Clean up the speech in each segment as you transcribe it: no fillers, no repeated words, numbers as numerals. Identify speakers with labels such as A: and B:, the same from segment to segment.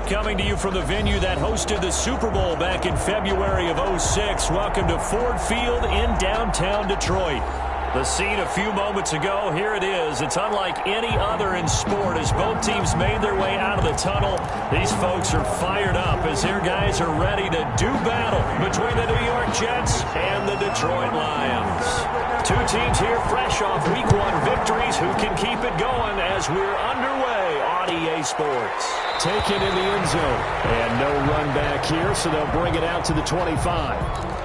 A: coming to you from the venue that hosted the Super Bowl back in February of '06. Welcome to Ford Field in downtown Detroit. The scene a few moments ago, here it is. It's unlike any other in sport as both teams made their way out of the tunnel. These folks are fired up as their guys are ready to do battle between the New York Jets and the Detroit Lions. Two teams here fresh off Week 1 victories. Who can keep it going as we're underway on EA Sports?
B: Taken in the end zone. And no run back here, so they'll bring it out to the 25.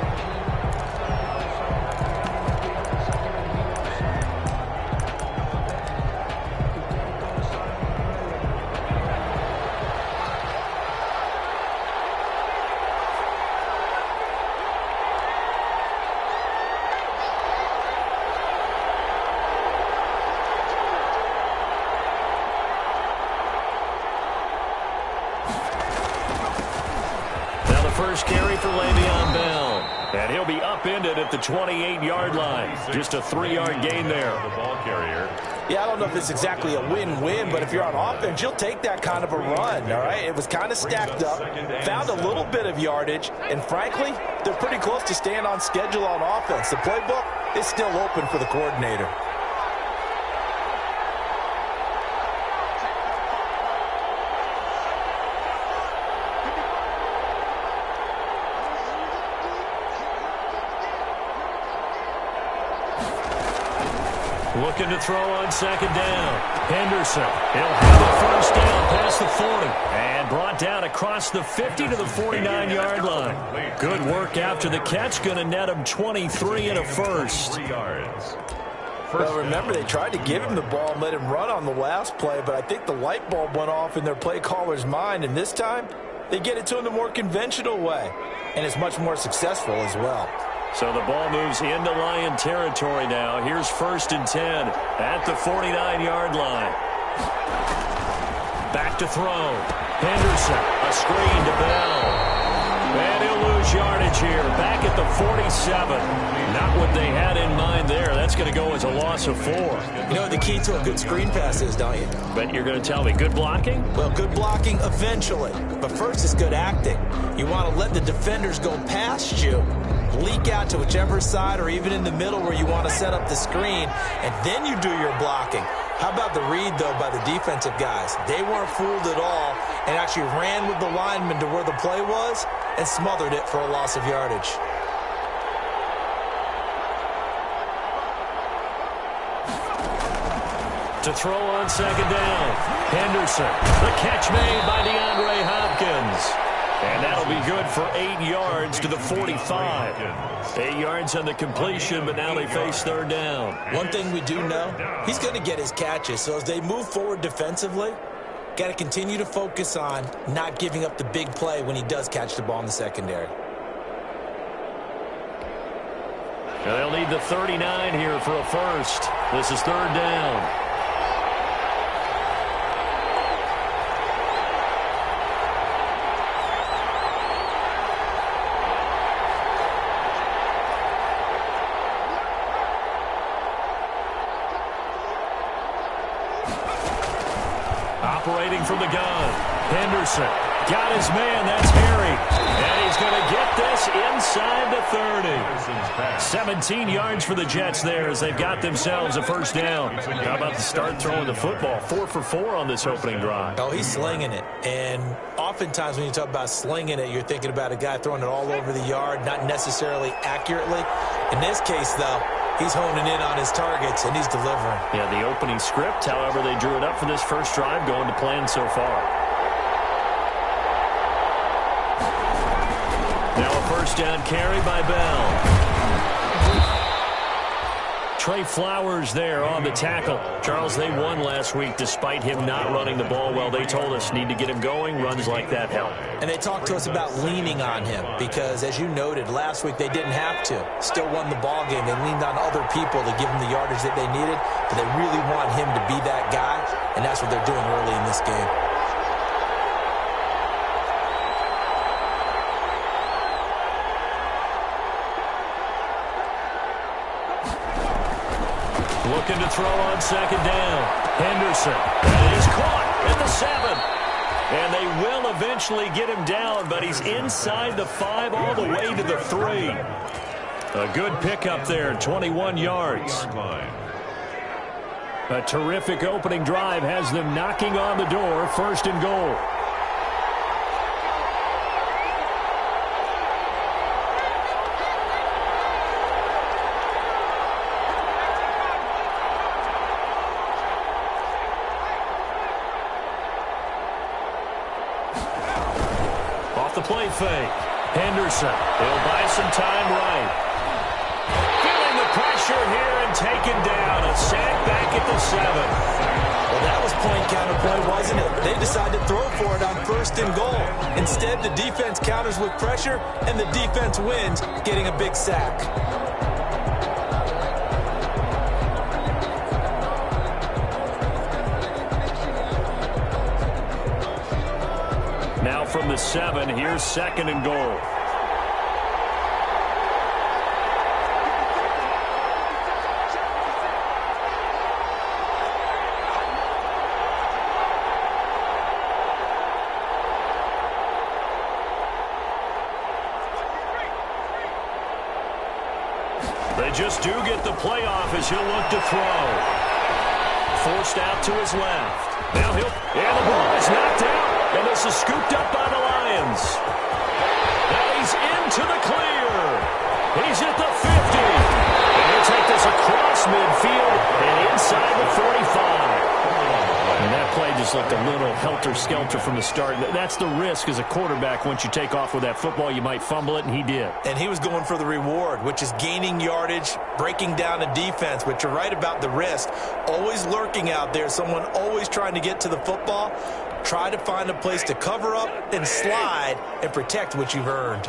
A: First carry for Le'Veon Bell. And he'll be upended at the 28-yard line. Just a 3-yard gain there.
C: The ball carrier.
D: Yeah, I don't know if it's exactly a win-win, but if you're on offense, you'll take that kind of a run, all right? It was kind of stacked up, found a little bit of yardage, and frankly, they're pretty close to staying on schedule on offense. The playbook is still open for the coordinator.
A: Looking to throw on second down. Henderson. He'll have a first down past the 40. And brought down across the 50 to the 49-yard line. Good work after the catch. Going to net him 23 and a first.
D: Well, remember, they tried to give him the ball and let him run on the last play, but I think the light bulb went off in their play caller's mind, and this time they get it to him the more conventional way, and it's much more successful as well.
A: So the ball moves into Lion territory now. Here's 1st and 10 at the 49-yard line. Back to throw. Henderson, a screen to Bell. And he'll lose yardage here. Back at the 47. Not what they had in mind there. That's going to go as a loss of 4.
D: You know what the key to a good screen pass is, don't you?
A: But you're going to tell me, good blocking?
D: Well, good blocking eventually. But first it's good acting. You want to let the defenders go past you, leak out to whichever side or even in the middle where you want to set up the screen, and then you do your blocking. How about the read, though, by the defensive guys? They weren't fooled at all and actually ran with the lineman to where the play was and smothered it for a loss of yardage.
A: To throw on second down. Henderson. The catch made by DeAndre Hopkins. And that'll be good for 8 yards to the 45. 8 yards on the completion, but now they face third down.
D: One thing we do know, he's going to get his catches. So as they move forward defensively, got to continue to focus on not giving up the big play when he does catch the ball in the secondary.
A: And they'll need the 39 here for a first. This is third down. Operating from the gun. Henderson got his man. That's Harry. And he's going to get this inside the 30. 17 yards for the Jets there as they've got themselves a first down. How about the start throwing the football? 4 for 4 on this opening drive.
D: Oh, he's slinging it. And oftentimes when you talk about slinging it, you're thinking about a guy throwing it all over the yard, not necessarily accurately. In this case, though, he's honing in on his targets, and he's delivering.
A: Yeah, the opening script, however, they drew it up for this first drive, going to plan so far. Now a first down carry by Bell. Trey Flowers there on the tackle. Charles, they won last week despite him not running the ball well. They told us need to get him going. Runs like that help.
D: And they talked to us about leaning on him because, as you noted, last week they didn't have to. Still won the ball game. They leaned on other people to give him the yardage that they needed, but they really want him to be that guy, and that's what they're doing early in this game.
A: Looking to throw on second down. Henderson. And he's caught at the 7. And they will eventually get him down, but he's inside the 5 all the way to the 3. A good pickup there, 21 yards. A terrific opening drive has them knocking on the door, 1st and goal. Off the play fake. Henderson, he'll buy some time right. Feeling the pressure here and taken down. A sack back at the 7.
D: Well, that was point counterpoint, wasn't it? They decided to throw for it on 1st and goal. Instead, the defense counters with pressure, and the defense wins, getting a big sack.
A: Now from the 7, here's 2nd and goal. They just do get the playoff as he'll look to throw. Forced out to his left. Now and the ball is knocked out. And this is scooped up by the Lions. Now he's into the clear. He's at the 50. And he'll take this across midfield and inside the 45. And that play just looked a little helter-skelter from the start. That's the risk as a quarterback. Once you take off with that football, you might fumble it, and he did.
D: And he was going for the reward, which is gaining yardage, breaking down a defense. But you're right about the risk. Always lurking out there, someone always trying to get to the football. Try to find a place to cover up and slide and protect what you've earned.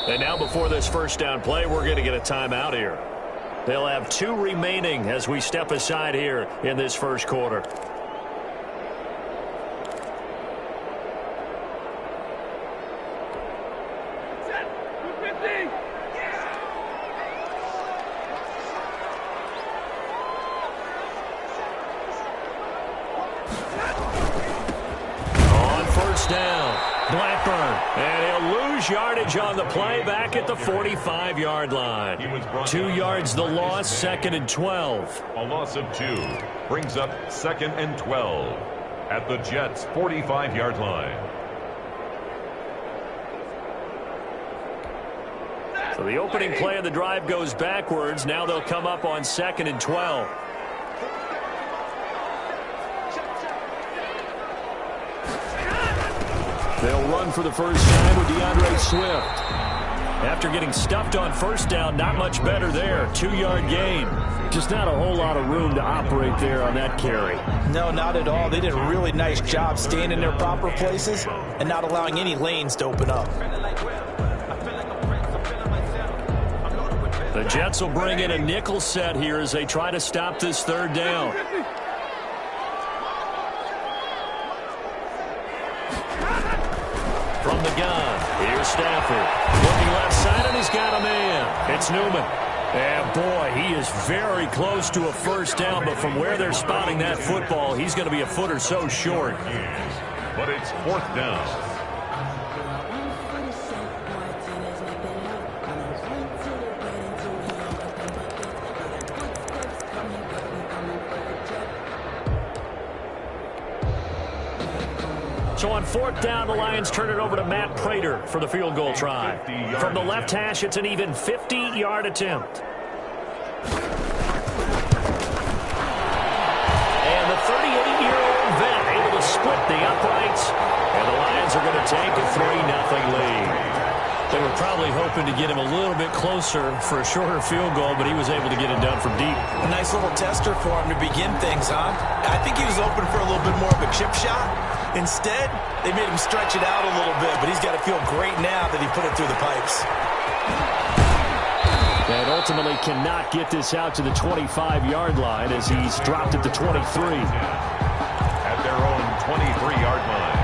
A: And now before this 1st down play, we're going to get a timeout here. They'll have 2 remaining as we step aside here in this 1st quarter. On 1st down. Blackburn, and he'll lose yardage on the play back at the 45-yard line. 2 yards the loss, 2nd and 12.
C: A loss of 2 brings up 2nd and 12 at the Jets' 45-yard line.
A: So the opening play of the drive goes backwards. Now they'll come up on 2nd and 12. They'll run for the first time with DeAndre Swift. After getting stuffed on 1st down, not much better there. 2-yard gain. Just not a whole lot of room to operate there on that carry.
D: No, not at all. They did a really nice job staying in their proper places and not allowing any lanes to open up.
A: The Jets will bring in a nickel set here as they try to stop this 3rd down. From the gun, here's Stafford. Looking left side, and he's got a man. It's Newman. And, boy, he is very close to a 1st down, but from where they're spotting that football, he's going to be a foot or so short.
C: But it's 4th down.
A: So on 4th down, the Lions turn it over to Matt Prater for the field goal try. From the left hash, it's an even 50-yard attempt. And the 38-year-old vet able to split the uprights. And the Lions are going to take a 3-0 lead. They were probably hoping to get him a little bit closer for a shorter field goal, but he was able to get it done from deep.
D: A nice little tester for him to begin things, huh? I think he was open for a little bit more of a chip shot. Instead, they made him stretch it out a little bit, but he's got to feel great now that he put it through the pipes.
A: And ultimately cannot get this out to the 25-yard line as he's dropped at the 23.
C: At their own 23-yard line.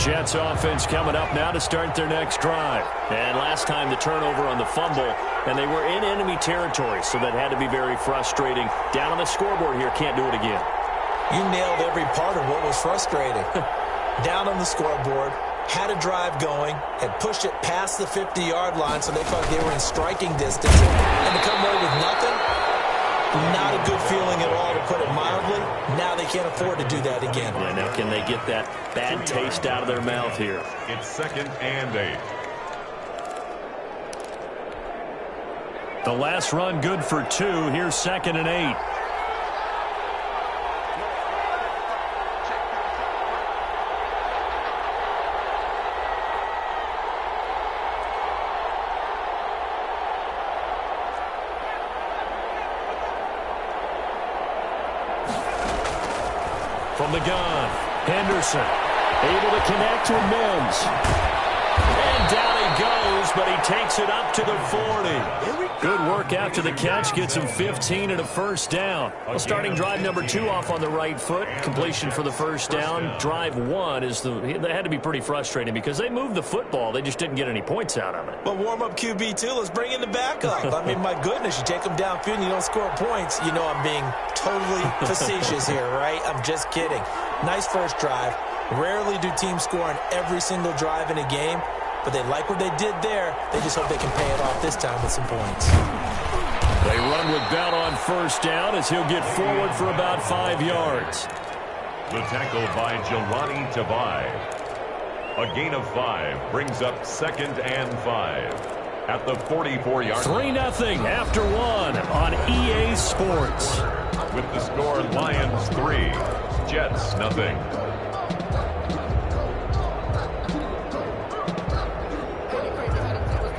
A: Jets offense coming up now to start their next drive. And last time the turnover on the fumble, and they were in enemy territory, so that had to be very frustrating. Down on the scoreboard here, can't do it again.
D: You nailed every part of what was frustrating. Down on the scoreboard, had a drive going, had pushed it past the 50-yard line, so they thought they were in striking distance, and to come away with nothing, not a good feeling at all, to put it mildly. Now they can't afford to do that again.
A: Yeah, now can they get that bad taste out of their mouth here?
C: It's 2nd and 8.
A: The last run good for 2. Here's 2nd and 8. From the gun, Henderson able to connect with Mims. And down he goes, but he takes it up to the 40. Good work after the catch. Gets him 15 and a first down. Well, starting drive number 2 off on the right foot. Completion for the first down. Drive 1 is that had to be pretty frustrating because they moved the football. They just didn't get any points out of it.
D: But warm-up QB, too. Let's bring in the backup. I mean, my goodness, you take them downfield and you don't score points. You know I'm being totally facetious here, right? I'm just kidding. Nice first drive. Rarely do teams score on every single drive in a game, but they like what they did there. They just hope they can pay it off this time with some points.
A: They run with Bell on first down as he'll get forward for about 5 yards.
C: The tackle by Jelani Tavai. A gain of 5 brings up 2nd and 5 at the 44-yard line.
A: 3-0 after 1 on EA Sports.
C: With the score, Lions 3, Jets 0.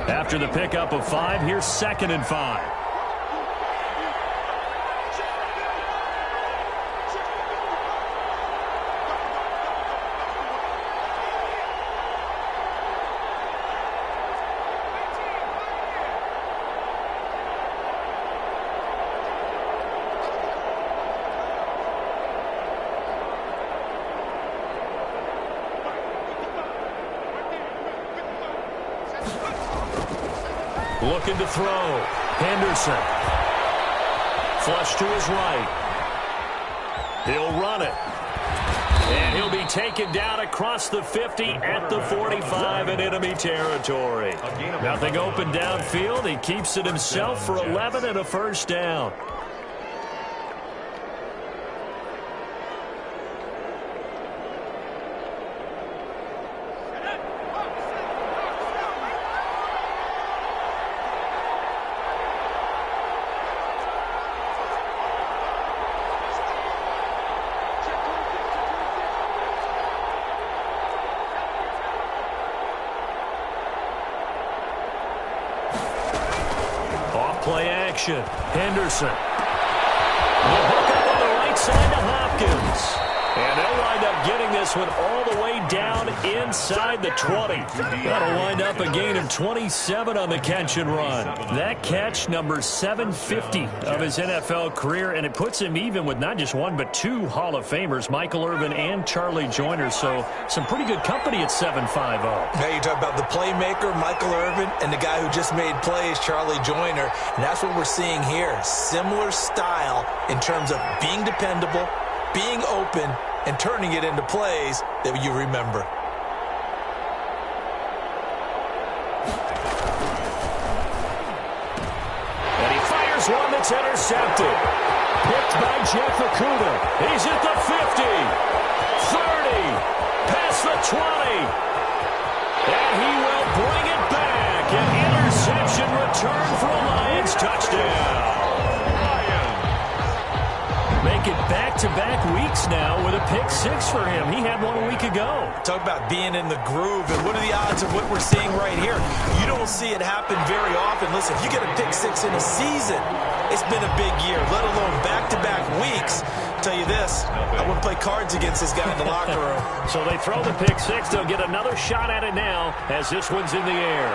A: After the pickup of 5, here's 2nd and 5. Looking to throw. Henderson. Flush to his right. He'll run it. And he'll be taken down across the 50 at the 45 in enemy territory. Nothing open downfield. He keeps it himself for 11 and a first down. Play action. Henderson. The hook up on the right side to Hopkins. And they'll wind up getting this one all the way down inside the 20. That'll wind up a gain of 27 on the catch and run. That catch, number 750 of his NFL career, and it puts him even with not just 1 but 2 Hall of Famers, Michael Irvin and Charlie Joyner. So some pretty good company at 750.
D: Now you talk about the playmaker, Michael Irvin, and the guy who just made plays, Charlie Joyner. And that's what we're seeing here. Similar style in terms of being dependable, being open, and turning it into plays that you remember.
A: And he fires one that's intercepted. Picked by Jeff Okuda. He's at the 50, 30, past the 20. And he will bring it back. An interception return for a Lions touchdown. Make it back-to-back weeks now with a pick-6 for him. He had one a week ago.
D: Talk about being in the groove, and what are the odds of what we're seeing right here? You don't see it happen very often. Listen, if you get a pick-6 in a season, it's been a big year, let alone back-to-back weeks. I'll tell you this, I wouldn't play cards against this guy in the locker room.
A: So they throw the pick-6. They'll get another shot at it now as this one's in the air.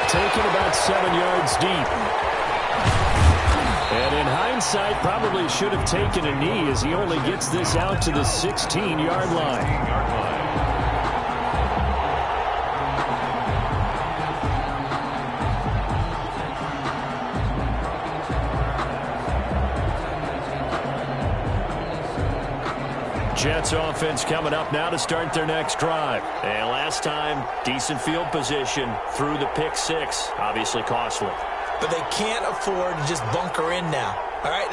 B: Taken about 7 yards deep. And in hindsight, probably should have taken a knee as he only gets this out to the 16-yard line.
A: Jets offense coming up now to start their next drive. And last time, decent field position through the pick six. Obviously costly.
D: But they can't afford to just bunker in now. All right,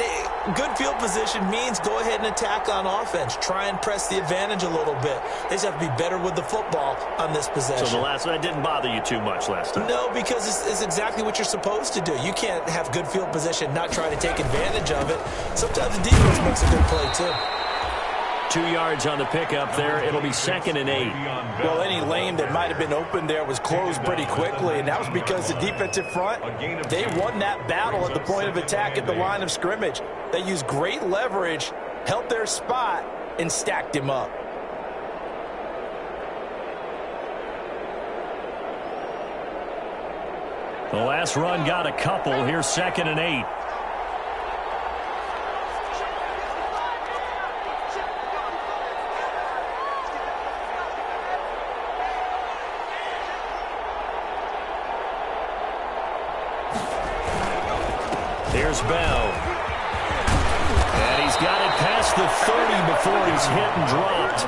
D: good field position means go ahead and attack on offense. Try and press the advantage a little bit. They just have to be better with the football on this possession.
A: So that didn't bother you too much last time?
D: No, because it's exactly what you're supposed to do. You can't have good field position, not try to take advantage of it. Sometimes the defense makes a good play, too.
A: 2 yards on the pickup there. It'll be 2nd and 8.
E: Well, any lane that might have been open there was closed pretty quickly, and that was because the defensive front, they won that battle at the point of attack at the line of scrimmage. They used great leverage, held their spot, and stacked him up.
A: The last run got a couple. Here's 2nd and 8. Here's Bell. And he's got it past the 30 before he's hit and dropped.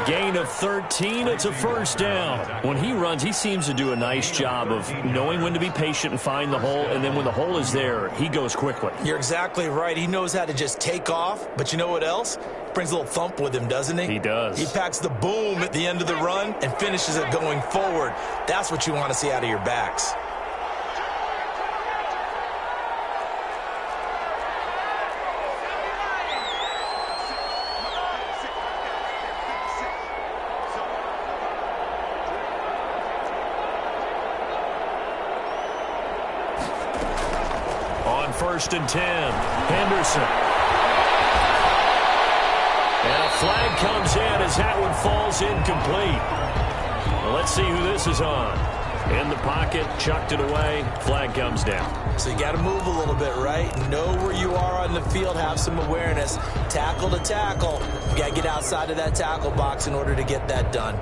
A: A gain of 13. It's a first down. When he runs, he seems to do a nice job of knowing when to be patient and find the hole, and then when the hole is there, he goes quickly.
D: You're exactly right. He knows how to just take off, but you know what else? Brings a little thump with him, doesn't he?
A: He does.
D: He packs the boom at the end of the run and finishes it going forward. That's what you want to see out of your backs.
A: First and 10. Henderson. And a flag comes in as that one falls incomplete. Well, let's see who this is on. In the pocket, chucked it away. Flag comes down.
D: So you got to move a little bit, right? Know where you are on the field. Have some awareness. Tackle to tackle. You got to get outside of that tackle box in order to get that done.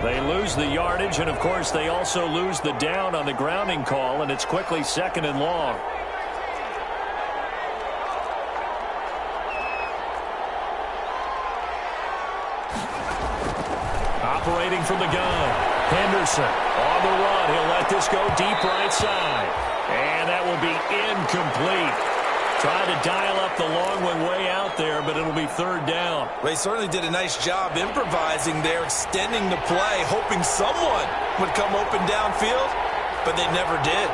A: They lose the yardage, and, of course, they also lose the down on the grounding call, and it's quickly 2nd and long. Operating from the gun. Henderson on the run. He'll let this go deep right side. And that will be incomplete. Trying to dial up the long one way out there, but it'll be 3rd down.
D: Well, he certainly did a nice job improvising there, extending the play, hoping someone would come open downfield, but they never did.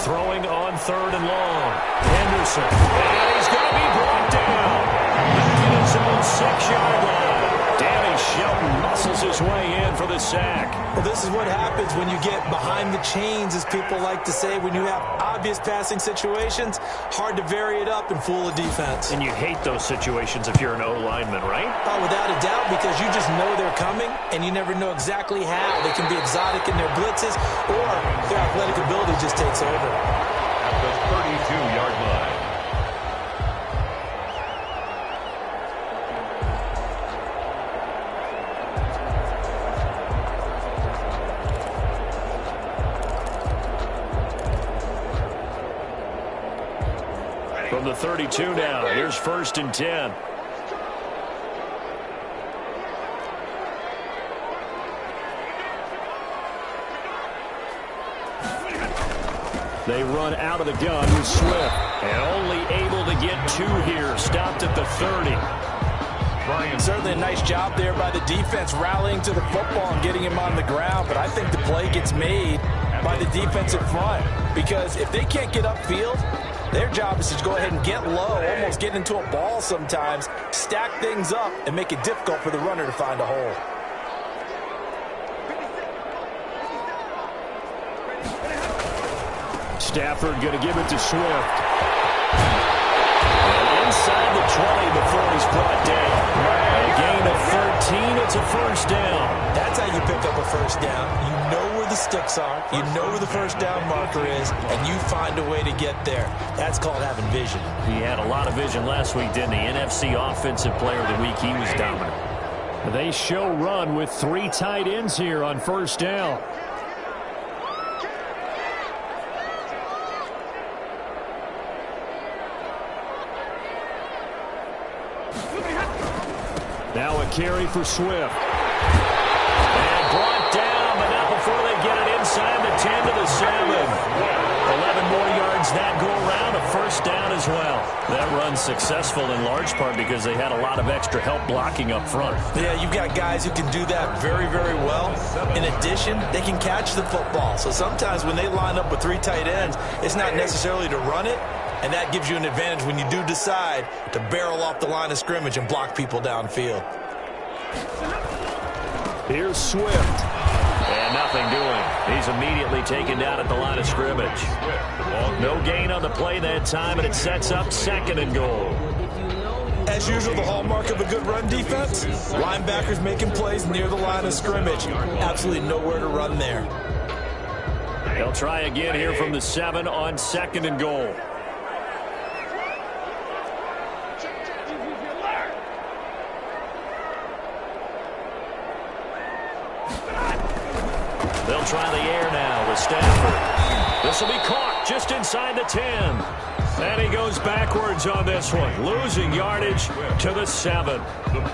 A: Throwing on 3rd and long. Henderson. And he's going to be brought down. Back in his own 6-yard line. Danny Shelton muscles his way in for the sack.
D: Well, this is what happens when you get behind the chains, as people like to say. When you have obvious passing situations, hard to vary it up and fool a defense.
A: And you hate those situations if you're an O-lineman, right?
D: Oh, without a doubt, because you just know they're coming, and you never know exactly how. They can be exotic in their blitzes, or their athletic ability just takes over.
C: At the 32-yard line.
A: From the 32 now, here's 1st and 10. They run out of the gun with Swift. And only able to get 2 here. Stopped at the 30.
E: Certainly a nice job there by the defense rallying to the football and getting him on the ground. But I think the play gets made by the defensive front. Because if they can't get upfield, their job is to go ahead and get low, almost get into a ball sometimes, stack things up, and make it difficult for the runner to find a hole.
B: Stafford going to give it to Swift. And inside the 20 before he's brought down. A gain of 13. It's a first down.
D: That's how you pick up a first down. You know where the sticks are. You know where the first down marker is, and you find a way to get there. That's called having vision.
A: He had a lot of vision last week, didn't he? NFC Offensive Player of the Week. He was dominant.
B: They show run with 3 tight ends here on first down. Now a carry for Swift.
A: And brought down, but not before they get it inside the 10 to the 7. 11 more yards that go around, a first down as well. That run's successful in large part because they had a lot of extra help blocking up front.
D: Yeah, you've got guys who can do that very, very well. In addition, they can catch the football. So sometimes when they line up with 3 tight ends, it's not necessarily to run it. And that gives you an advantage when you do decide to barrel off the line of scrimmage and block people downfield.
B: Here's Swift.
A: And nothing doing. He's immediately taken down at the line of scrimmage. No gain on the play that time, and it sets up 2nd and goal.
D: As usual, the hallmark of a good run defense, linebackers making plays near the line of scrimmage. Absolutely nowhere to run there.
A: They'll try again here from the 7 on 2nd and goal. They'll try the air now with Stafford. This will be caught just inside the 10. And he goes backwards on this one, losing yardage to the 7.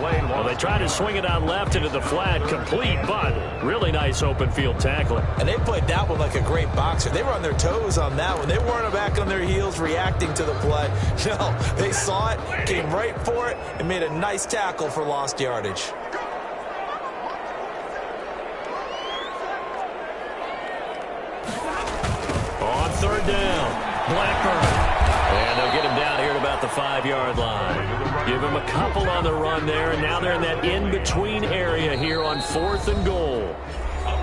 A: Well, they tried to swing it out left into the flat, complete, but really nice open field tackling.
D: And they played that one like a great boxer. They were on their toes on that one. They weren't back on their heels reacting to the play. No, they saw it, came right for it, and made a nice tackle for lost yardage.
A: On 3rd down, Blackburn. And they'll get him down here at about the 5-yard line. Give him a couple on the run there, and now they're in that in-between area here on 4th and goal.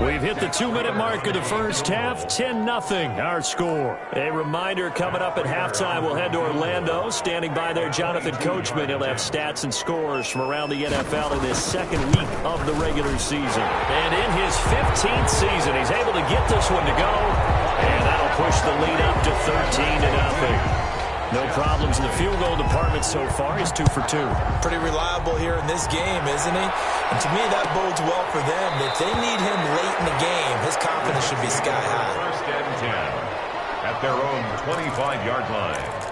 A: We've hit the 2-minute mark of the first half, 10-0 our score. A reminder coming up at halftime, we'll head to Orlando. Standing by there, Jonathan Coachman. He'll have stats and scores from around the NFL in this 2nd week of the regular season. And in his 15th season, he's able to get this one to go. And that'll push the lead up to 13-0. No problems in the field goal department so far. He's 2 for 2.
D: Pretty reliable here in this game, isn't he? And to me, that bodes well for them. If they need him late in the game, his confidence should be sky high.
C: 1st and 10 at their own 25-yard line.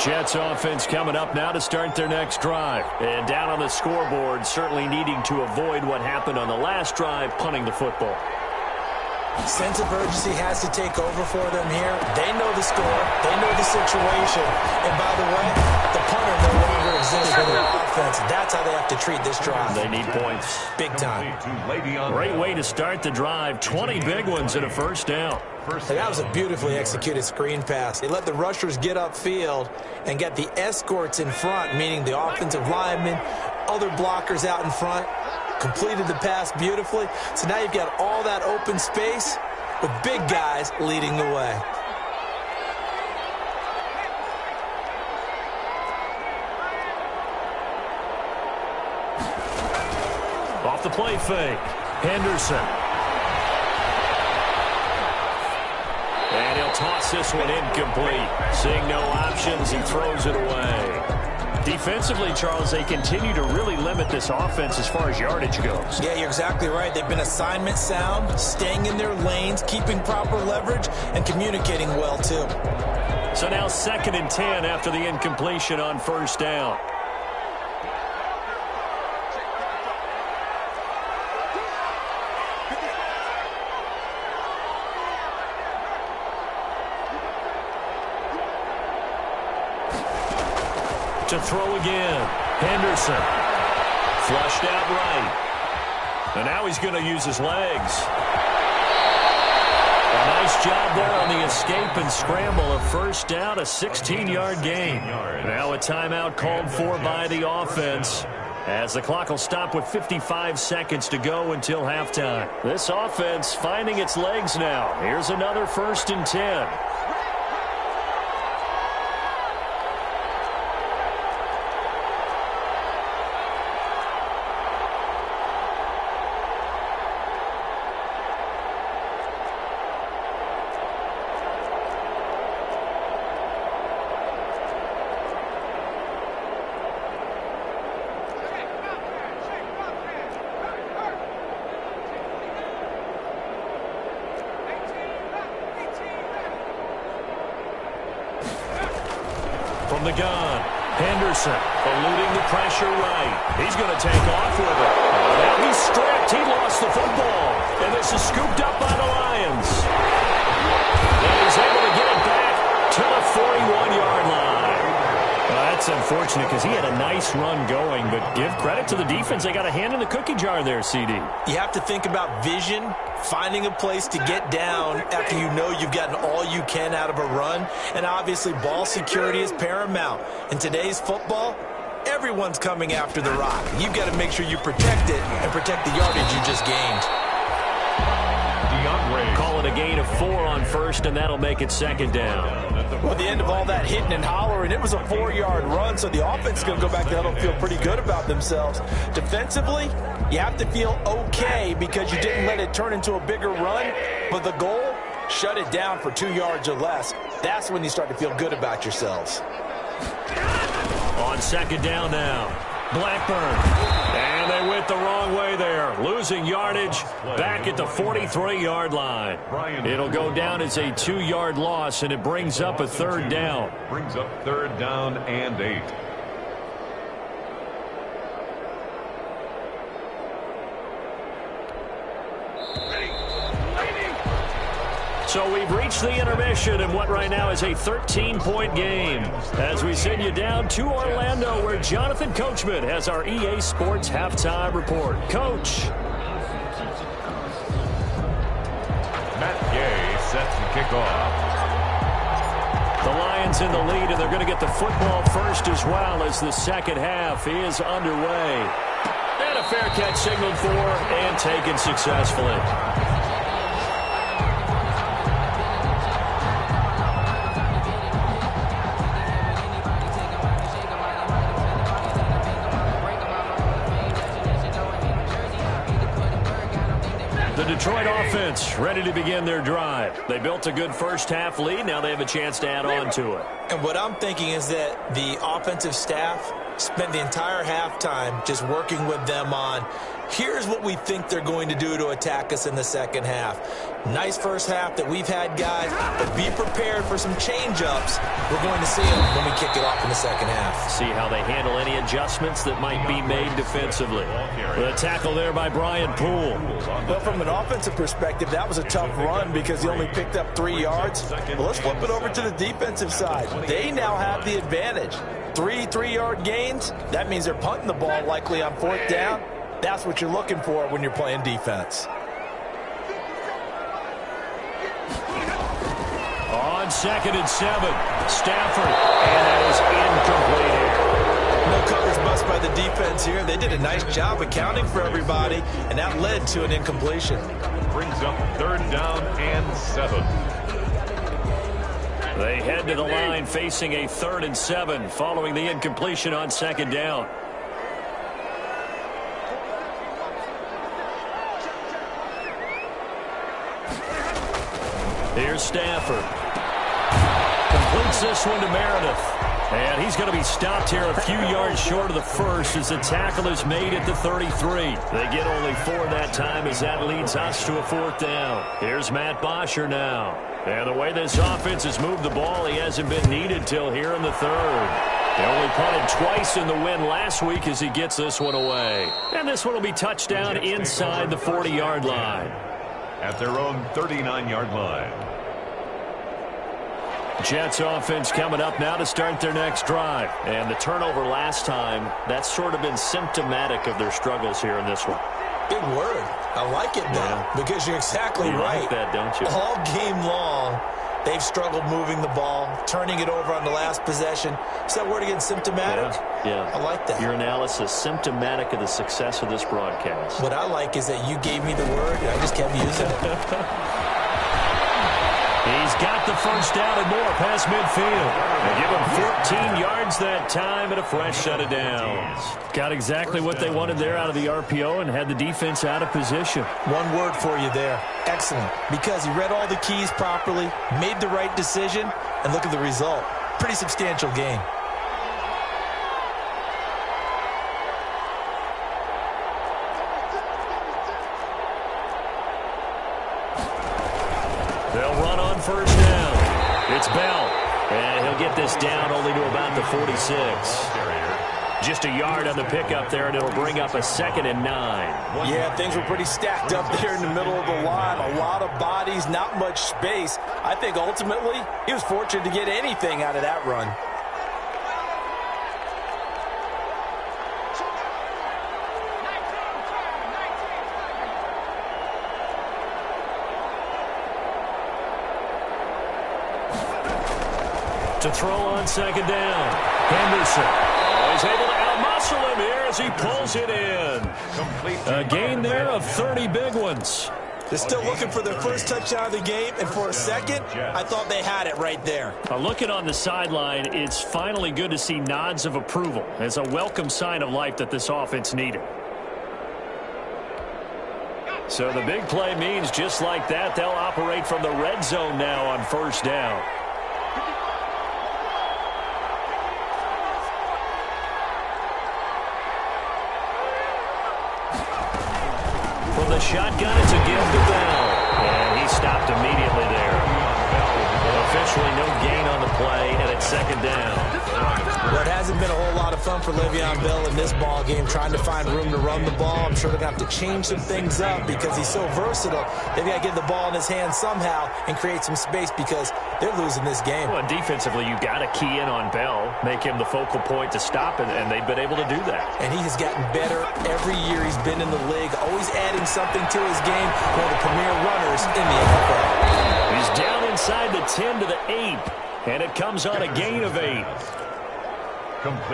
A: Jets offense coming up now to start their next drive. And down on the scoreboard, certainly needing to avoid what happened on the last drive, punting the football.
D: Sense of urgency has to take over for them here. They know the score. They know the situation. And by the way, the punter no longer exists for their offense. That's how they have to treat this drive.
A: They need points.
D: Big time.
A: Great way to start the drive. 20 big ones and a first down.
D: That was a beautifully executed screen pass. They let the rushers get upfield and get the escorts in front, meaning the offensive linemen, other blockers out in front. Completed the pass beautifully. So now you've got all that open space with big guys leading the way.
A: Off the play fake. Henderson. And he'll toss this one incomplete. Seeing no options, he throws it away. Defensively, Charles, they continue to really limit this offense as far as yardage goes.
D: Yeah, you're exactly right. They've been assignment sound, staying in their lanes, keeping proper leverage, and communicating well, too.
A: So now 2nd and 10 after the incompletion on first down. To throw again. Henderson. Flushed out right. And now he's going to use his legs. Nice job there on the escape and scramble. A first down, a 16-yard gain. Now a timeout called for by the offense, as the clock will stop with 55 seconds to go until halftime. This offense finding its legs now. Here's another 1st and 10. From the gun, Henderson eluding the pressure right. He's going to take off with it. Now he's stripped. He lost the football. And this is scooped up by the Lions. And he's able to get it back to the 41-yard line. Well, that's unfortunate because he had a nice run going, but give credit to the defense. They got a hand in the cookie jar there, CD.
D: You have to think about vision, finding a place to get down after you know you've gotten all you can out of a run. And obviously, ball security is paramount. In today's football, everyone's coming after the rock. You've got to make sure you protect it and protect the yardage you just gained.
A: Call it a gain of 4 on first, and that'll make it 2nd down.
E: Well, at the end of all that hitting and hollering, it was a 4-yard run, so the offense is going to go back to huddle and feel pretty good about themselves. Defensively, you have to feel okay because you didn't let it turn into a bigger run, but the goal, shut it down for 2 yards or less. That's when you start to feel good about yourselves.
A: On 2nd down now, Blackburn. And they went the wrong way there, losing yardage back at the 43-yard line. It'll go down as a 2-yard loss, and it brings up a 3rd down.
C: Brings up 3rd down and 8.
A: So we've reached the intermission in what right now is a 13-point game as we send you down to Orlando, where Jonathan Coachman has our EA Sports halftime report. Coach.
C: Matt Gay set to kick off.
A: The Lions in the lead, and they're going to get the football first as well as the second half is underway. And a fair catch signaled for and taken successfully. The Detroit offense ready to begin their drive. They built a good first-half lead. Now they have a chance to add on to it.
D: And what I'm thinking is that the offensive staff spent the entire halftime just working with them on, here's what we think they're going to do to attack us in the second half. Nice first half that we've had, guys, but be prepared for some change-ups. We're going to see them when we kick it off in the second half.
A: See how they handle any adjustments that might be made defensively. The tackle there by Brian Poole.
E: Well, from an offensive perspective, that was a tough run because he only picked up 3 yards. Well, let's flip it over to the defensive side. They now have the advantage. 3 3-yard gains, that means they're punting the ball likely on 4th down. That's what you're looking for when you're playing defense.
A: On 2nd and 7, Stafford, and that is incomplete.
D: No coverage bust by the defense here. They did a nice job accounting for everybody, and that led to an incompletion.
C: Brings up 3rd down and 7.
A: They head to the line facing a 3rd and 7 following the incompletion on 2nd down. Here's Stafford. Completes this one to Meredith. And he's going to be stopped here a few yards short of the first as the tackle is made at the 33. They get only 4 that time as that leads us to a 4th down. Here's Matt Bosher now. And the way this offense has moved the ball, he hasn't been needed till here in the 3rd. They only punted twice in the win last week as he gets this one away. And this one will be touchdown inside the 40-yard line.
C: At their own 39-yard line.
A: Jets offense coming up now to start their next drive. And the turnover last time, that's sort of been symptomatic of their struggles here in this one.
D: Big word. I like it, though, because you're exactly right.
A: Like that, don't you?
D: All game long, they've struggled moving the ball, turning it over on the last possession. Is that word again, symptomatic?
A: Yeah.
D: I like that.
A: Your analysis, symptomatic of the success of this broadcast.
D: What I like is that you gave me the word, and I just kept using it.
A: He's got the first down and more past midfield. They give him 14 yards that time and a fresh set of downs. Got exactly what they wanted there out of the RPO and had the defense out of position.
D: One word for you there. Excellent. Because he read all the keys properly, made the right decision, and look at the result. Pretty substantial gain.
A: They'll run on first down. It's Bell. And he'll get this down only to about the 46. Just a yard on the pickup there, and it'll bring up a 2nd and 9.
E: Yeah, things were pretty stacked up there in the middle of the line. A lot of bodies, not much space. I think ultimately he was fortunate to get anything out of that run.
A: To throw on 2nd down. Henderson. Oh, he's able to outmuscle him here as he pulls it in. A gain there of 30 big ones.
D: They're still looking for their first touchdown of the game, and for a second, I thought they had it right there.
A: Looking on the sideline, it's finally good to see nods of approval. It's a welcome sign of life that this offense needed. So the big play means just like that, they'll operate from the red zone now on first down. From the shotgun, it's a give to Bell. And he stopped immediately there. Officially no gain on the play, and it's 2nd down.
D: Well, it hasn't been a whole lot of fun for Le'Veon Bell in this ball game, trying to find room to run the ball. I'm sure they're going to have to change some things up because he's so versatile. They've got to get the ball in his hands somehow and create some space because they're losing this game.
A: Well, defensively, you've got to key in on Bell, make him the focal point to stop it, and they've been able to do that.
D: And he has gotten better every year he's been in the league, always adding something to his game. One of the premier runners in the NFL.
A: He's down inside the 10 to the 8, and it comes on a gain of 8.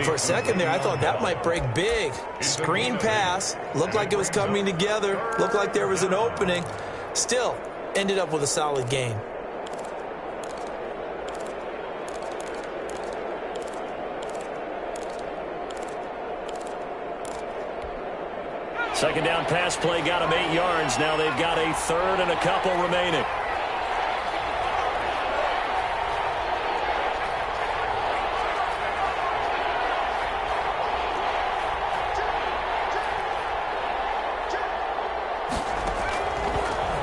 D: For a second there, I thought that might break big. Screen pass. Looked like it was coming together. Looked like there was an opening. Still, ended up with a solid gain.
A: Second down pass play got him 8 yards. Now they've got a 3rd and a couple remaining.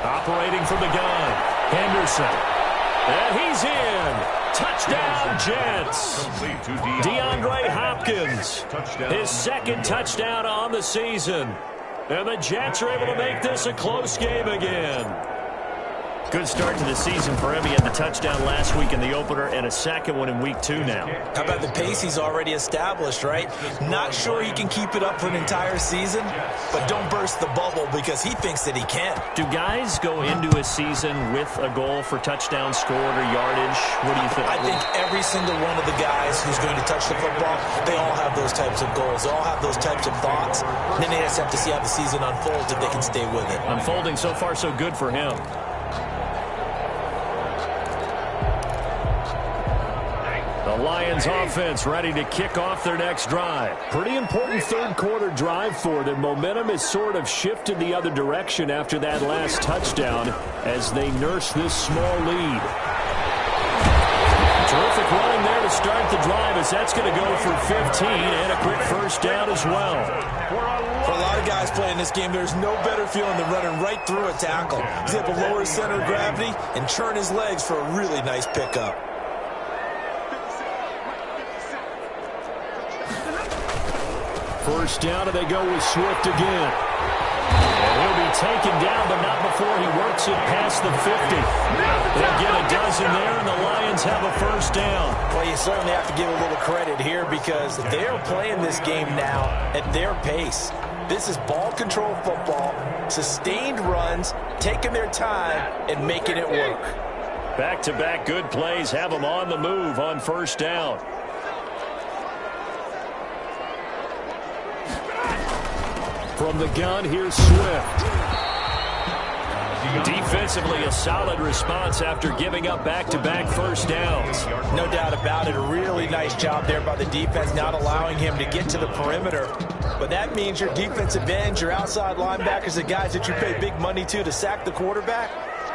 A: Operating from the gun, Henderson. And he's in. Touchdown, Jets. DeAndre Hopkins, his 2nd touchdown on the season. And the Jets are able to make this a close game again. Good start to the season for him. He had the touchdown last week in the opener and a 2nd one in week 2 now.
D: How about the pace he's already established, right? Not sure he can keep it up for an entire season, but don't burst the bubble because he thinks that he can.
A: Do guys go into a season with a goal for touchdown scored or yardage? What do you think?
D: I think every single one of the guys who's going to touch the football, they all have those types of goals. They all have those types of thoughts. And then they just have to see how the season unfolds if they can stay with it.
A: Unfolding so far so good for him. The Lions offense ready to kick off their next drive. Pretty important 3rd quarter drive for them. Momentum has sort of shifted the other direction after that last touchdown as they nurse this small lead. Terrific running there to start the drive as that's going to go for 15 and a quick first down as well.
D: For a lot of guys playing this game, there's no better feeling than running right through a tackle. He's able to lower his center of gravity and turn his legs for a really nice pickup.
A: First down, and they go with Swift again. And he'll be taken down, but not before he works it past the 50. They'll get a dozen there, and the Lions have a first down.
E: Well, you certainly have to give a little credit here because they're playing this game now at their pace. This is ball control football, sustained runs, taking their time, and making it work.
A: Back-to-back good plays have them on the move on first down.
B: From the gun, here's Swift.
A: Defensively, a solid response after giving up back-to-back first downs.
E: No doubt about it. A really nice job there by the defense, not allowing him to get to the perimeter. But that means your defensive ends, your outside linebackers, the guys that you pay big money to sack the quarterback,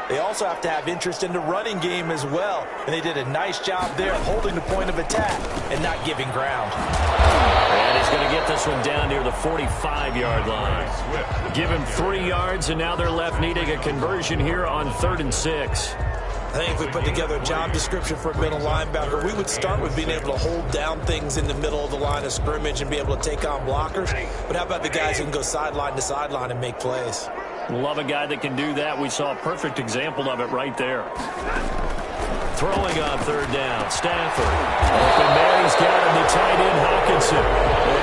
E: they also have to have interest in the running game as well. And they did a nice job there of holding the point of attack and not giving ground.
A: And he's going to get this one down near the 45-yard line. Give him 3 yards, and now they're left needing a conversion here on 3rd and 6.
D: I think if we put together a job description for a middle linebacker, we would start with being able to hold down things in the middle of the line of scrimmage and be able to take on blockers. But how about the guys who can go sideline to sideline and make plays?
A: Love a guy that can do that. We saw a perfect example of it right there. Throwing on 3rd down, Stafford. Open man, he's got him, the tight end, Hawkinson.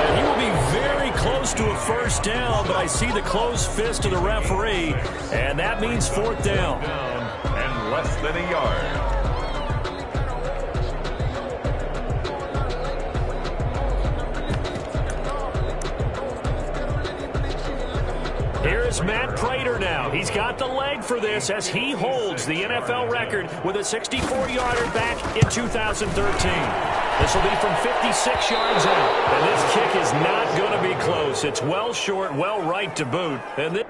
A: And he will be very close to a first down, but I see the closed fist of the referee, and that means 4th down.
C: And less than a yard.
A: Here's Matt Prater now. He's got the leg for this as he holds the NFL record with a 64-yarder back in 2013. This will be from 56 yards out. And this kick is not going to be close. It's well short, well right to boot. And this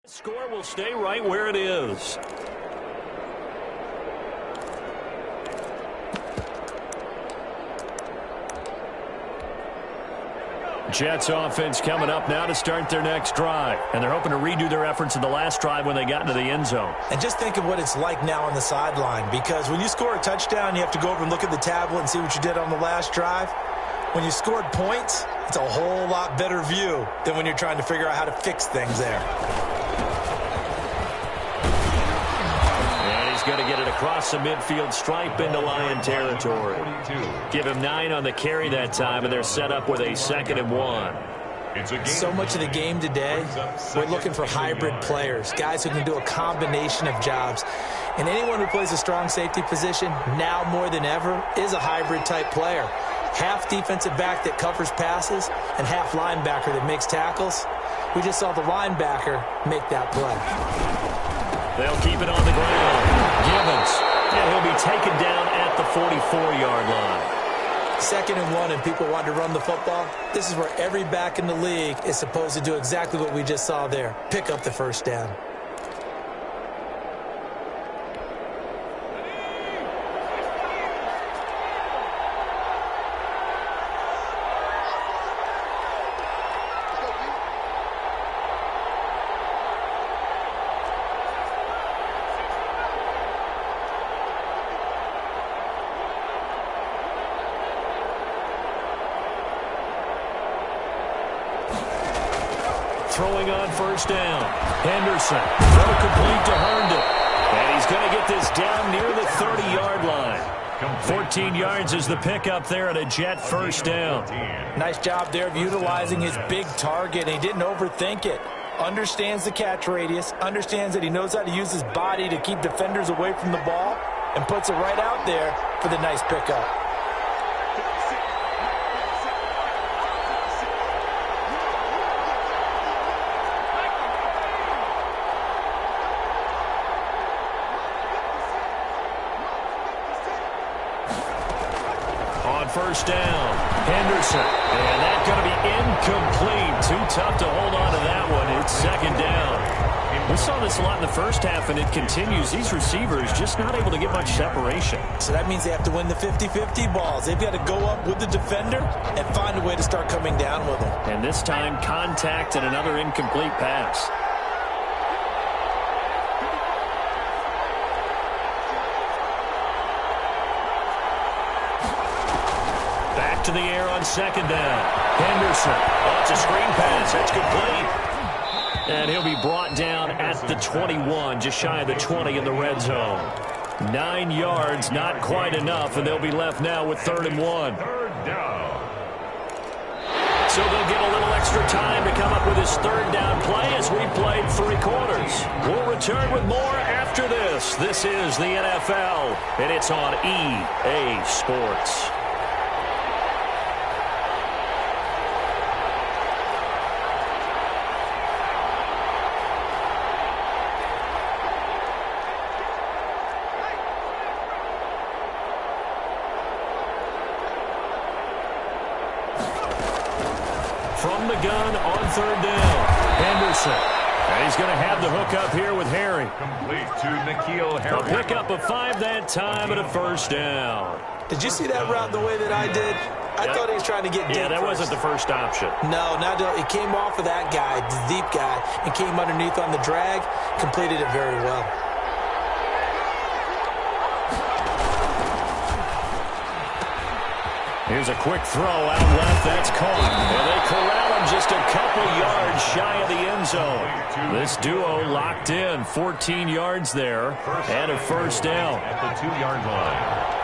A: score will stay right where it is. Jets offense coming up now to start their next drive. And they're hoping to redo their efforts in the last drive when they got into the end zone.
D: And just think of what it's like now on the sideline, because when you score a touchdown, you have to go over and look at the tablet and see what you did on the last drive. When you scored points, it's a whole lot better view than when you're trying to figure out how to fix things there.
A: And he's going to get it across the midfield stripe into Lion territory. Give him 9 on the carry that time, and they're set up with a 2nd and 1.
D: So much of the game today, we're looking for hybrid players, guys who can do a combination of jobs. And anyone who plays a strong safety position, now more than ever, is a hybrid type player. Half defensive back that covers passes and half linebacker that makes tackles. We just saw the linebacker make that play.
A: They'll keep it on the ground. Gibbons, and he'll be taken down at the 44-yard line.
D: 2nd and 1 and people want to run the football. This is where every back in the league is supposed to do exactly what we just saw there. Pick up the first down.
A: Throwing on first down. Henderson. Throw complete to Herndon. And he's going to get this down near the 30-yard line. 14 yards is the pickup there at a Jet first down.
E: Nice job there of utilizing his big target. He didn't overthink it. Understands the catch radius. Understands that he knows how to use his body to keep defenders away from the ball. And puts it right out there for the nice pickup.
A: First down, Henderson, and that's going to be incomplete. Too tough to hold on to that one. It's 2nd down. We saw this a lot in the first half, and it continues. These receivers just not able to get much separation.
D: So that means they have to win the 50-50 balls. They've got to go up with the defender and find a way to start coming down with them.
A: And this time, contact and another incomplete pass. To the air on 2nd down. Henderson. Oh, it's a screen pass. That's complete. And he'll be brought down at the 21, just shy of the 20 in the red zone. 9 yards, not quite enough, and they'll be left now with 3rd and 1. So they'll get a little extra time to come up with his 3rd down play as we played 3 quarters. We'll return with more after this. This is the NFL, and it's on EA Sports. From the gun on 3rd down, Henderson. And he's going to have the hook up here with Harry.
C: Complete to N'Keal Harry.
A: A pickup of 5 that time and a first down.
D: Did you see that route the way that I did? I thought he was trying to get deep.
A: Yeah, that wasn't the first option.
D: No, not he came off of that guy, the deep guy, and came underneath on the drag, completed it very well.
A: Here's a quick throw out left. That's caught. And they corral him just a couple yards shy of the end zone. This duo locked in. 14 yards there and a first down.
C: At the 2-yard line.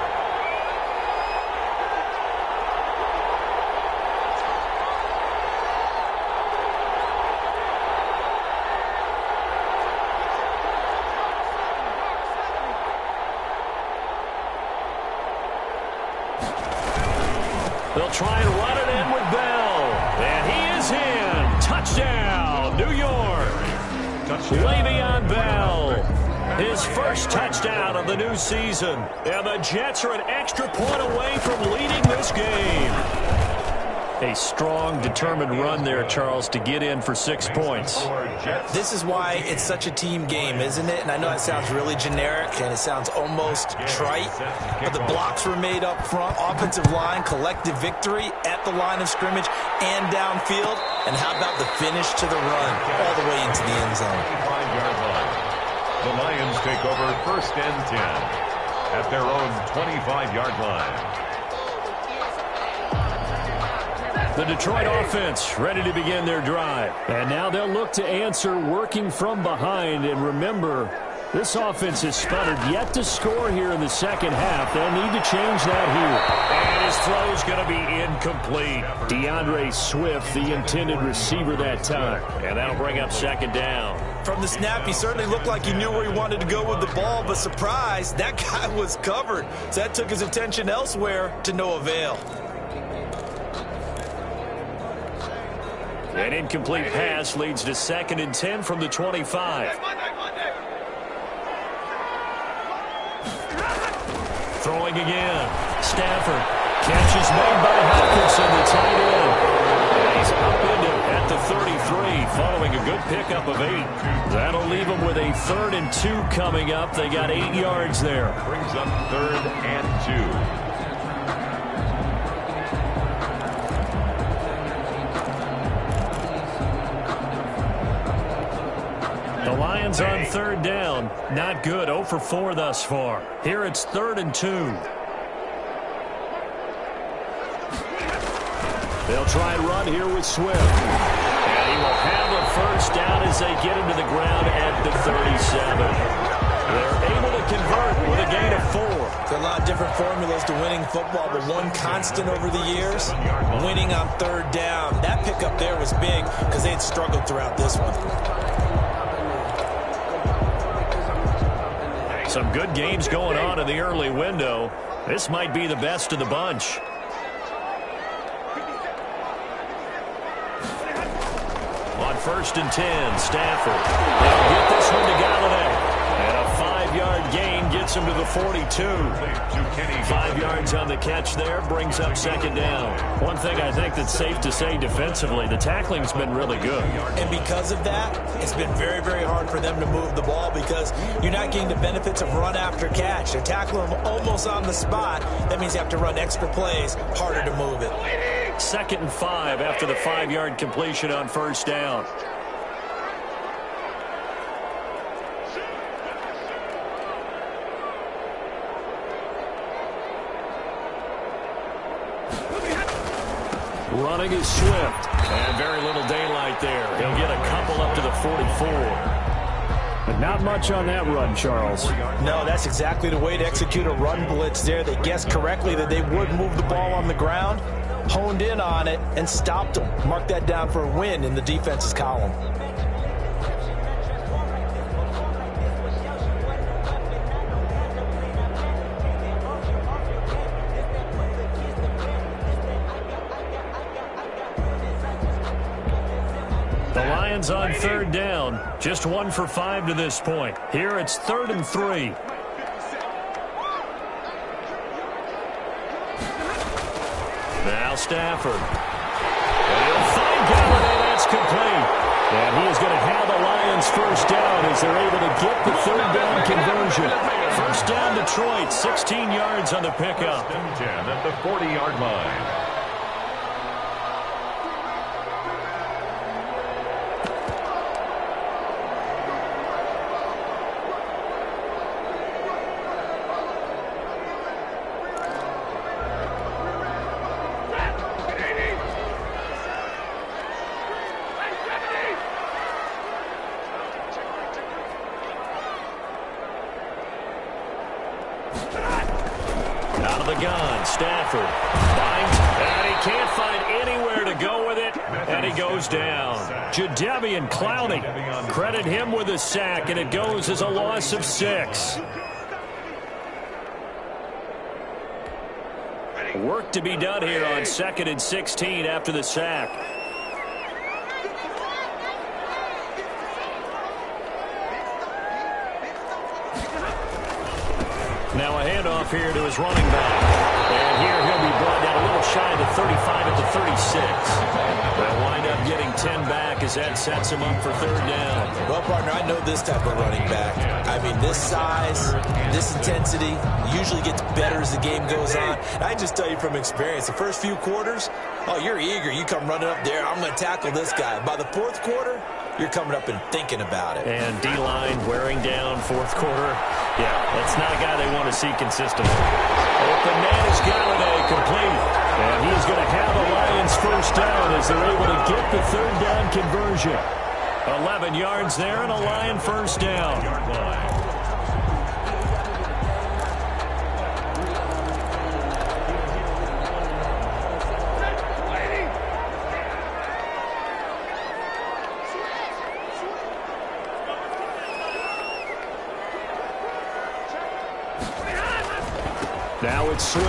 A: They'll try and run it in with Bell. And he is in. Touchdown, New York. Le'Veon Bell. His first touchdown of the new season. And the Jets are an extra point away from leading this game. A strong, determined run there, Charles, to get in for 6 points.
D: This is why it's such a team game, isn't it? And I know it sounds really generic and it sounds almost trite, but the blocks were made up front, offensive line, collective victory at the line of scrimmage and downfield. And how about the finish to the run all the way into the end zone?
C: 25-yard line. The Lions take over 1st and 10 at their own 25-yard line.
A: The Detroit offense ready to begin their drive. And now they'll look to answer working from behind. And remember, this offense has sputtered yet to score here in the second half. They'll need to change that here. And his throw's going to be incomplete. DeAndre Swift, the intended receiver that time. And that'll bring up 2nd down.
D: From the snap, he certainly looked like he knew where he wanted to go with the ball, but surprise, that guy was covered. So that took his attention elsewhere to no avail.
A: An incomplete pass leads to 2nd and 10 from the 25. Throwing again. Stafford Catch is made by Hawkinson, the tight end. And he's up into at the 33, following a good pickup of 8. That'll leave them with a 3rd and 2 coming up. They got 8 yards there.
C: Brings up 3rd and
A: 2. The Lions on 3rd down. Not good. 0 for 4 thus far. Here it's 3rd and 2. They'll try and run here with Swift. And he will have a 1st down as they get him to the ground at the 37. They're able to convert with a gain of 4.
D: There's a lot of different formulas to winning football, but one constant over the years, winning on 3rd down. That pickup there was big because they had struggled throughout this one.
A: Some good games going on in the early window. This might be the best of the bunch. On 1st and 10, Stafford. They'll get this one to Galladay. And a 5-yard gain gets him to the 42. 5 yards on the catch there brings up 2nd down. One thing I think that's safe to say defensively, the tackling's been really good.
D: And because of that, it's been very, very hard for them to move the ball because you're not getting the benefits of run after catch. They're tackling them almost on the spot. That means you have to run extra plays, harder to move it.
A: 2nd and 5 after the 5-yard completion on 1st down. Running is Swift. And very little daylight there. He'll get a couple up to the 44.
B: But not much on that run, Charles.
E: No, that's exactly the way to execute a run blitz there. They guessed correctly that they would move the ball on the ground, honed in on it, and stopped them. Mark that down for a win in the defense's column.
A: The Lions on 3rd down. Just 1 for 5 to this point. Here it's 3rd and 3. Now Stafford. And he'll find Galladay. That's complete. And he is going to have the Lions 1st down as they're able to get the 3rd down conversion. 1st down Detroit, 16 yards on the pickup.
C: 10 at the 40-yard line.
A: Out of the gun, Stafford finds, and he can't find anywhere to go with it, and he goes down. Jadeveon Clowney, credit him with a sack, and it goes as a loss of 6. Work to be done here on 2nd and 16 after the sack. Now a handoff here to his running back. And here he'll be brought down a little shy of the 35 at the 36. They'll wind up getting 10 back as that sets him up for 3rd down.
D: Well, partner, I know this type of running back. I mean, this size, this intensity usually gets better as the game goes on. And I just tell you from experience, the first few quarters, oh, you're eager. You come running up there, I'm going to tackle this guy. By the 4th quarter, you're coming up and thinking about it.
A: And D-line wearing down 4th quarter. Yeah, that's not a guy they want to see consistently. Open man is Galladay, complete. And he's going to have the Lions 1st down as they're able to get the 3rd down conversion. 11 yards there and a Lion 1st down. Now it's Swift.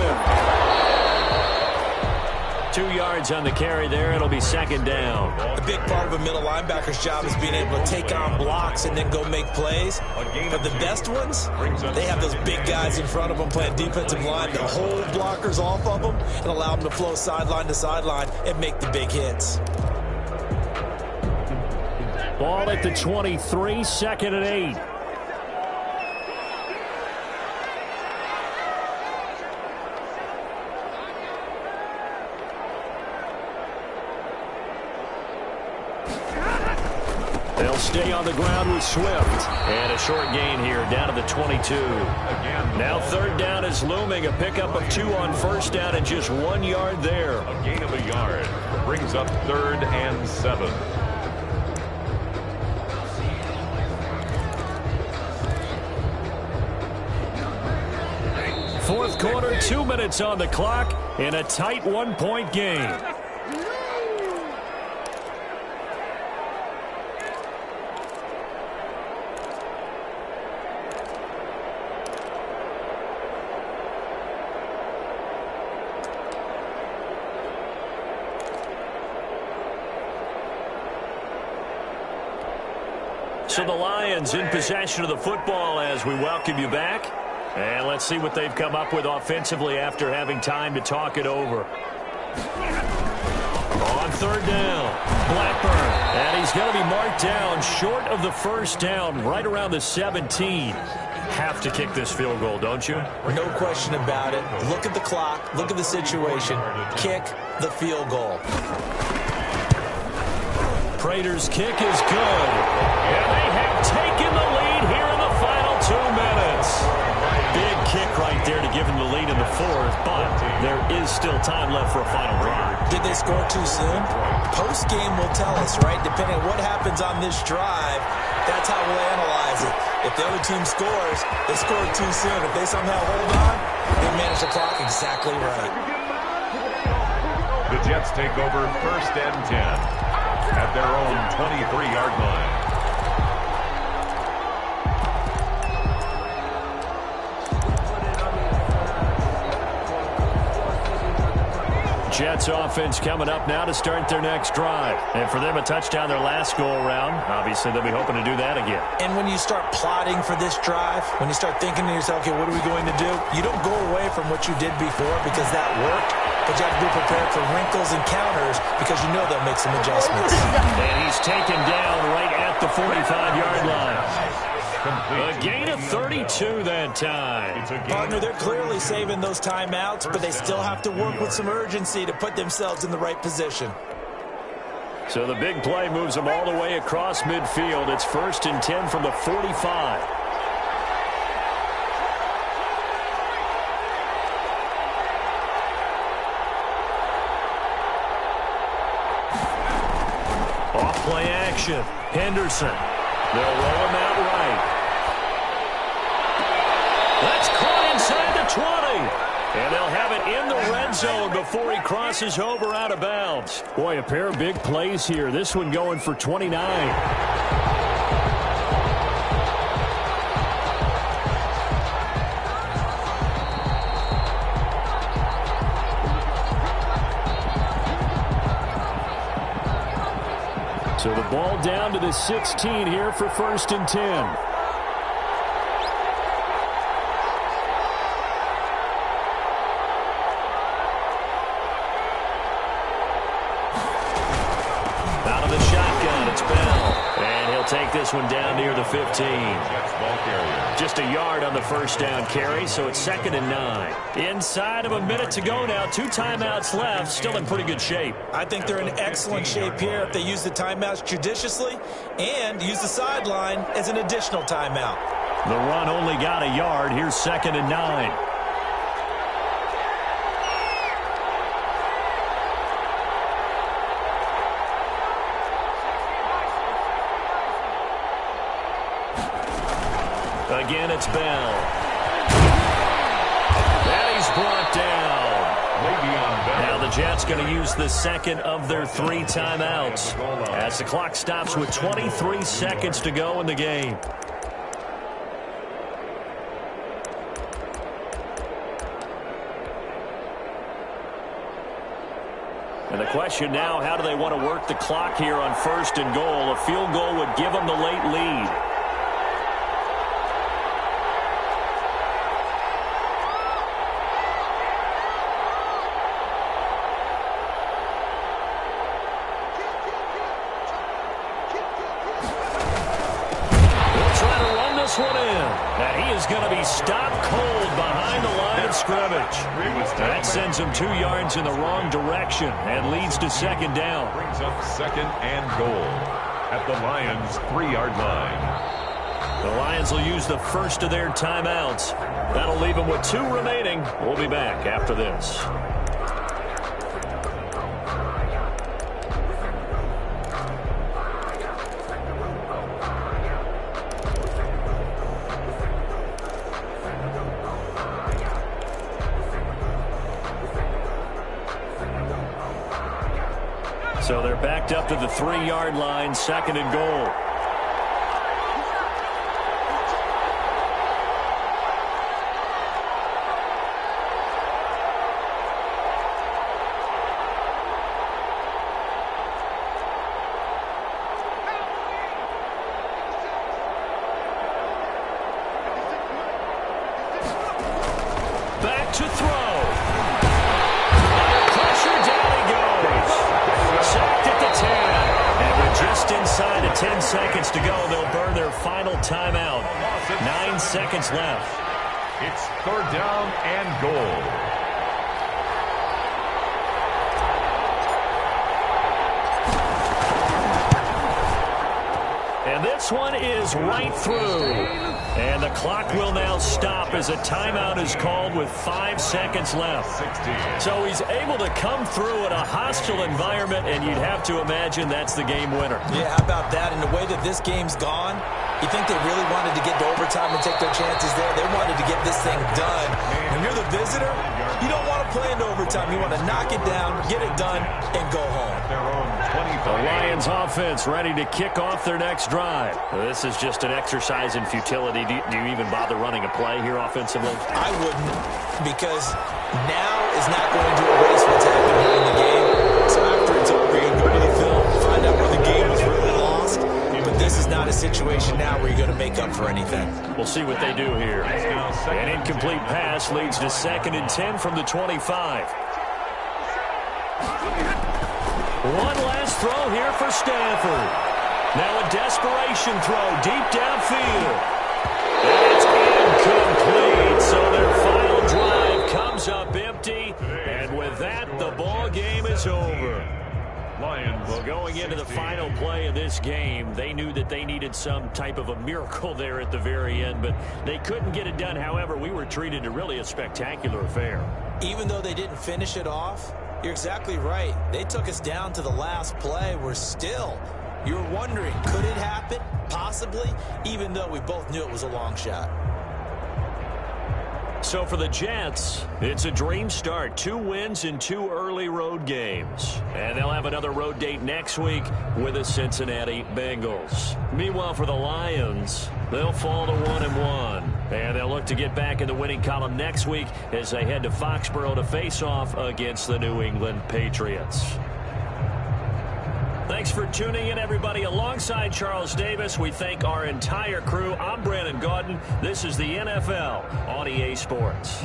A: 2 yards on the carry there. It'll be second down.
D: A big part of a middle linebacker's job is being able to take on blocks and then go make plays. But the best ones, they have those big guys in front of them playing defensive line to hold blockers off of them and allow them to flow sideline to sideline and make the big hits.
A: Ball at the 23, second and 8. They'll stay on the ground with Swift. And a short gain here down to the 22. Now third down is looming. A pickup of 2 on first down and just 1 yard there.
C: A gain of a yard brings up 3rd and 7.
A: Fourth quarter, 2 minutes on the clock in a tight 1-point game. So the Lions in possession of the football as we welcome you back. And let's see what they've come up with offensively after having time to talk it over. On third down, Blackburn. And he's going to be marked down short of the first down, right around the 17. Have to kick this field goal, don't you?
D: No question about it. Look at the clock. Look at the situation. Kick the field goal.
A: Prater's kick is good. And they have taken the lead here in the final 2 minutes. Big kick right there to give them the lead in the fourth, but there is still time left for a final drive.
D: Did they score too soon? Post-game will tell us, right? Depending on what happens on this drive, that's how we'll analyze it. If the other team scores, they scored too soon. If they somehow hold on, they manage the clock exactly right.
C: The Jets take over 1st and 10 at their own 23-yard line.
A: Jets offense coming up now to start their next drive. And for them, a touchdown their last go-around. Obviously, they'll be hoping to do that again.
D: And when you start plotting for this drive, when you start thinking to yourself, okay, what are we going to do? You don't go away from what you did before because that worked. But you have to be prepared for wrinkles and counters because you know they'll make some adjustments.
A: And he's taken down right at the 45-yard line. A gain of 32 that time.
D: Partner, they're clearly saving those timeouts, but they still have to work with some urgency to put themselves in the right position.
A: So the big play moves them all the way across midfield. It's 1st and 10 from the 45. Off-play action. Henderson. They'll roll him out right. That's caught inside the 20. And they'll have it in the red zone before he crosses over out of bounds. Boy, a pair of big plays here. This one going for 29. So the ball down to the 16 here for 1st and 10. Take this one down near the 15. Just a yard on the first down carry, so it's 2nd and 9. Inside of a minute to go now. 2 timeouts left. Still in pretty good shape.
D: I think they're in excellent shape here if they use the timeouts judiciously and use the sideline as an additional timeout.
A: The run only got a yard. Here's 2nd and 9. Again, it's Bell. And he's brought down. Now the Jets going to use the 2nd of their 3 timeouts as the clock stops with 23 seconds to go in the game. And the question now, how do they want to work the clock here on 1st and goal? A field goal would give them the late lead. One in, and he is going to be stopped cold behind the line of scrimmage. That sends him 2 yards in the wrong direction and leads to 2nd down.
C: Brings up 2nd and goal at the Lions' 3-yard line.
A: The Lions will use the first of their timeouts. That'll leave them with 2 remaining. We'll be back after this. So they're backed up to the 3-yard line, 2nd and goal. Back to throw. Just inside of 10 seconds to go, they'll burn their final timeout. 9 seconds left.
C: It's 3rd down and goal.
A: And this one is right through. And the clock will now stop as a timeout is called with 5 seconds left. So he's able to come through in a hostile environment, and you'd have to imagine that's the game winner.
D: Yeah, how about that? And the way that this game's gone, you think they really wanted to get to overtime and take their chances there? They wanted to get this thing done. When you're the visitor, you don't want to play into overtime. You want to knock it down, get it done, and go home.
A: The Lions offense ready to kick off their next drive. This is just an exercise in futility. Do you even bother running a play here offensively?
D: I wouldn't, because now is not going to erase what's happened here in the game. So after it's over, you can go to the film, find out where the game was really lost. But this is not a situation now where you're going to make up for anything.
A: We'll see what they do here. An incomplete pass leads to 2nd and 10 from the 25. One last throw here for Stanford. Now a desperation throw deep downfield. It's incomplete. So their final drive comes up empty. And with that, the ball game is over. Well, going into the final play of this game, they knew that they needed some type of a miracle there at the very end, but they couldn't get it done. However, we were treated to really a spectacular affair.
D: Even though they didn't finish it off, you're exactly right. They took us down to the last play. You're wondering, could it happen? Possibly, even though we both knew it was a long shot.
A: So for the Jets, it's a dream start. 2 wins in 2 early road games. And they'll have another road date next week with the Cincinnati Bengals. Meanwhile, for the Lions, they'll fall to 1-1. And they'll look to get back in the winning column next week as they head to Foxborough to face off against the New England Patriots. Thanks for tuning in, everybody. Alongside Charles Davis, we thank our entire crew. I'm Brandon Gaudin. This is the NFL on EA Sports.